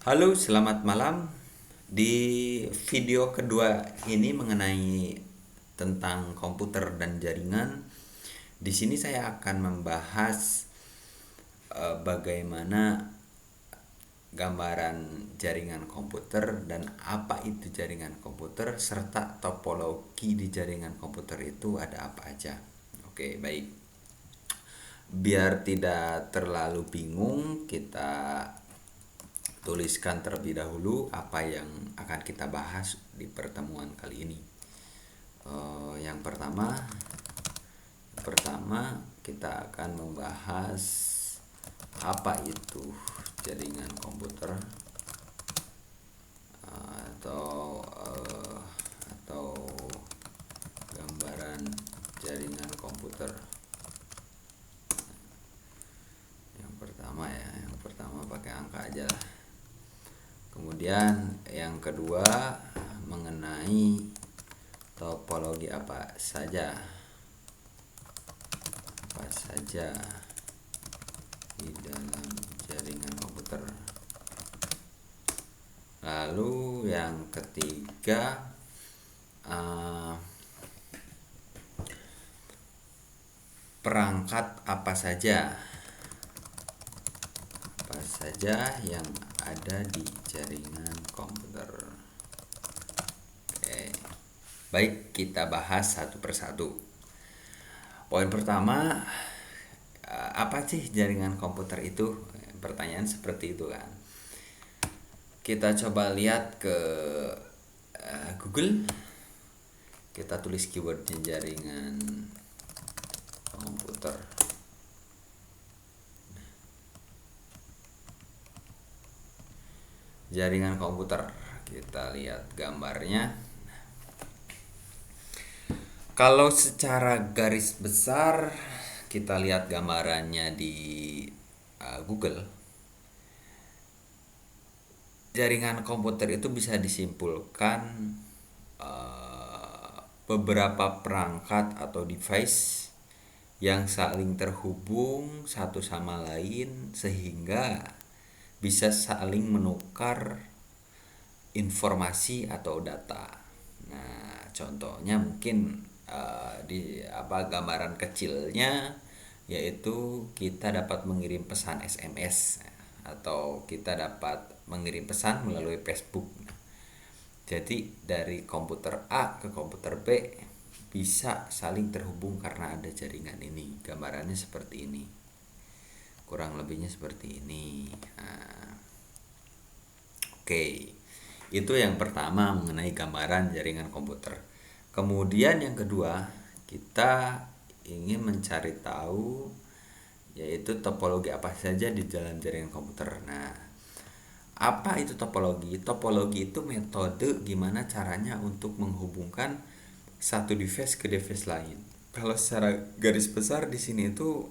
Halo, selamat malam. Di video kedua ini mengenai tentang komputer dan jaringan. Di sini saya akan membahas bagaimana gambaran jaringan komputer dan apa itu jaringan komputer serta topologi di jaringan komputer itu ada apa aja. Oke, baik. Biar tidak terlalu bingung, kita tuliskan terlebih dahulu apa yang akan kita bahas di pertemuan kali ini. Yang pertama kita akan membahas apa itu jaringan komputer atau gambaran jaringan komputer. Yang pertama pakai angka aja lah. Kemudian yang kedua mengenai topologi apa saja di dalam jaringan komputer. Lalu yang ketiga perangkat apa saja yang ada di jaringan komputer. Oke. Baik, kita bahas satu persatu. Poin pertama, apa sih jaringan komputer itu? Pertanyaan seperti itu kan. Kita coba lihat ke Google. Kita tulis keywordnya jaringan komputer. Jaringan komputer, kita lihat gambarnya. Kalau secara garis besar kita lihat gambarannya di Google, jaringan komputer itu bisa disimpulkan beberapa perangkat atau device yang saling terhubung satu sama lain sehingga bisa saling menukar informasi atau data. Nah, contohnya mungkin gambaran kecilnya yaitu kita dapat mengirim pesan SMS atau kita dapat mengirim pesan melalui Facebook. Jadi dari komputer A ke komputer B bisa saling terhubung karena ada jaringan ini. Gambarannya seperti ini. Kurang lebihnya seperti ini. Oke. Itu yang pertama mengenai gambaran jaringan komputer. Kemudian yang kedua, kita ingin mencari tahu yaitu topologi apa saja di dalam jaringan komputer. Nah, apa itu topologi? Topologi itu metode gimana caranya untuk menghubungkan satu device ke device lain. Kalau secara garis besar di sini itu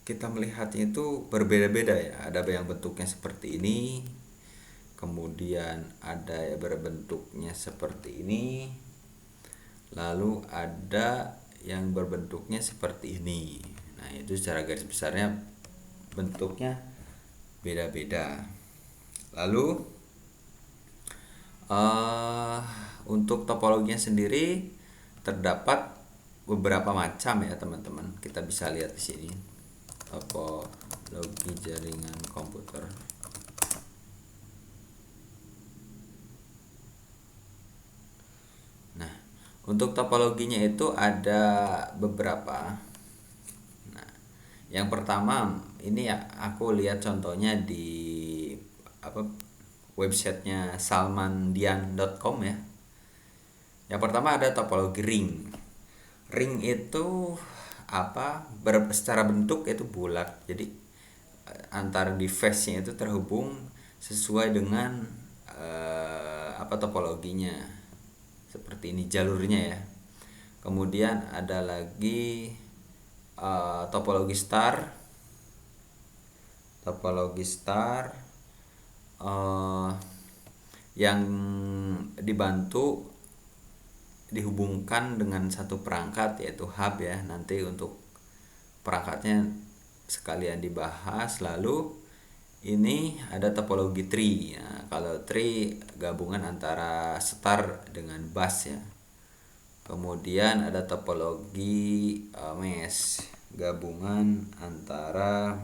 kita melihatnya itu berbeda-beda ya. Ada yang bentuknya seperti ini, kemudian ada yang berbentuknya seperti ini, lalu ada yang berbentuknya seperti ini. Nah, itu secara garis besarnya bentuknya beda-beda. Lalu untuk topologinya sendiri terdapat beberapa macam ya teman-teman. Kita bisa lihat di sini topologi jaringan komputer. Nah, untuk topologinya itu ada beberapa. Nah, yang pertama ini ya aku lihat contohnya di websitenya salmandian.com ya. Yang pertama ada topologi ring. Ring itu secara bentuk itu bulat. Jadi antar device-nya itu terhubung sesuai dengan topologinya. Seperti ini jalurnya ya. Kemudian ada lagi topologi star. Yang dibantu dihubungkan dengan satu perangkat yaitu hub ya. Nanti untuk perangkatnya sekalian dibahas. Lalu ini ada topologi tree. Nah, kalau tree gabungan antara star dengan bass ya. Kemudian ada topologi mesh, gabungan antara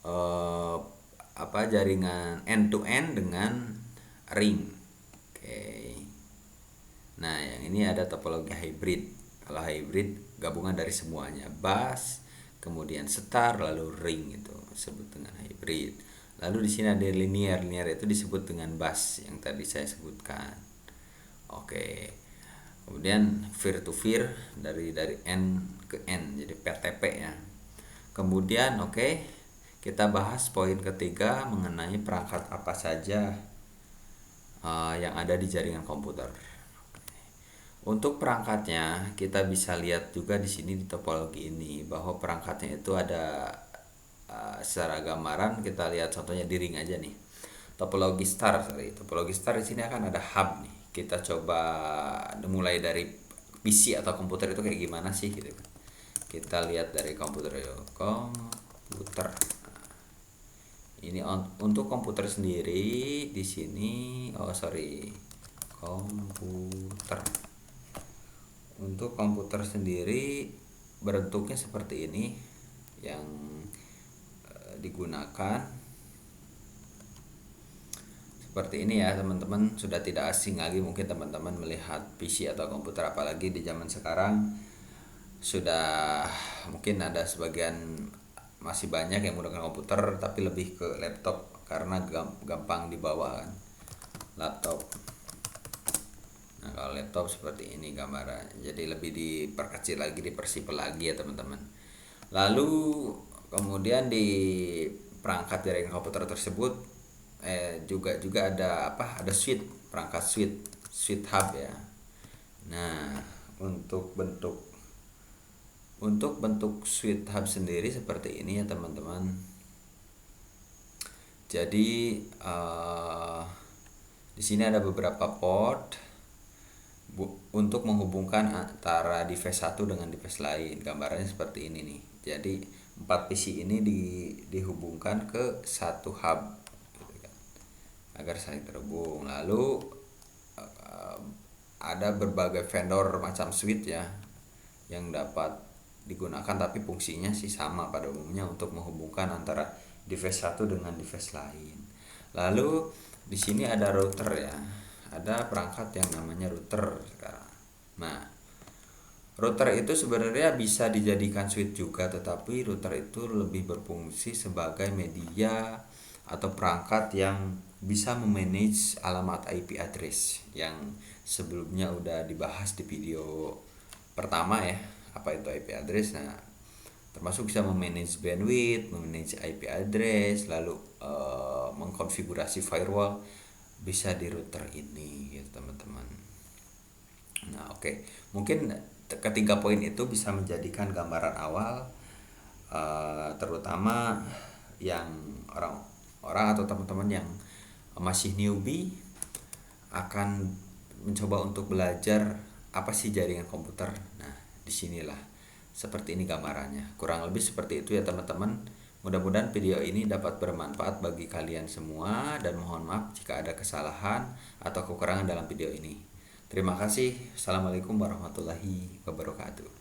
eh, jaringan end to end dengan ring. Oke. Nah, yang ini ada topologi hybrid. Kalau hybrid gabungan dari semuanya, bass, kemudian star, lalu ring, itu disebut dengan hybrid. Lalu di sini ada linear, linear itu disebut dengan bass yang tadi saya sebutkan. Oke. Kemudian peer to peer dari N ke N, jadi PTP ya. Kemudian kita bahas poin ketiga mengenai perangkat apa saja yang ada di jaringan komputer. Untuk perangkatnya kita bisa lihat juga di sini di topologi ini bahwa perangkatnya itu ada secara gambaran. Kita lihat contohnya di ring aja nih. Topologi star, topologi star di sini akan ada hub nih. Kita coba mulai dari PC atau komputer itu kayak gimana sih gitu. Kita lihat dari komputer komputer. Ini untuk komputer sendiri di sini komputer. Untuk komputer sendiri bentuknya seperti ini yang digunakan. Seperti ini ya teman-teman, sudah tidak asing lagi mungkin teman-teman melihat PC atau komputer, apalagi di zaman sekarang sudah mungkin ada sebagian, masih banyak yang menggunakan komputer tapi lebih ke laptop karena gampang dibawa kan, laptop. Nah, kalau laptop seperti ini gambaran, jadi lebih diperkecil lagi, dipersipel lagi ya teman-teman. Lalu kemudian di perangkat jaringan komputer tersebut juga ada ada switch, perangkat switch hub ya. Nah, untuk bentuk switch hub sendiri seperti ini ya teman-teman. Jadi di sini ada beberapa port untuk menghubungkan antara device satu dengan device lain. Gambarannya seperti ini nih. Jadi 4 PC ini dihubungkan ke satu hub gitu kan, agar saling terhubung. Lalu ada berbagai vendor macam switch ya yang dapat digunakan, tapi fungsinya sih sama pada umumnya untuk menghubungkan antara device satu dengan device lain. Lalu di sini ada router ya. Ada perangkat yang namanya router sekarang. Nah, router itu sebenarnya bisa dijadikan switch juga, tetapi router itu lebih berfungsi sebagai media atau perangkat yang bisa memanage alamat IP address yang sebelumnya udah dibahas di video pertama ya, apa itu IP address. Nah, termasuk bisa memanage bandwidth, memanage IP address, lalu mengkonfigurasi firewall, bisa di router ini gitu teman-teman. Nah, mungkin ketiga poin itu bisa menjadikan gambaran awal, terutama yang orang atau teman-teman yang masih newbie akan mencoba untuk belajar apa sih jaringan komputer. Nah, disinilah seperti ini gambarannya, kurang lebih seperti itu ya teman-teman. Mudah-mudahan video ini dapat bermanfaat bagi kalian semua, dan mohon maaf jika ada kesalahan atau kekurangan dalam video ini. Terima kasih. Assalamualaikum warahmatullahi wabarakatuh.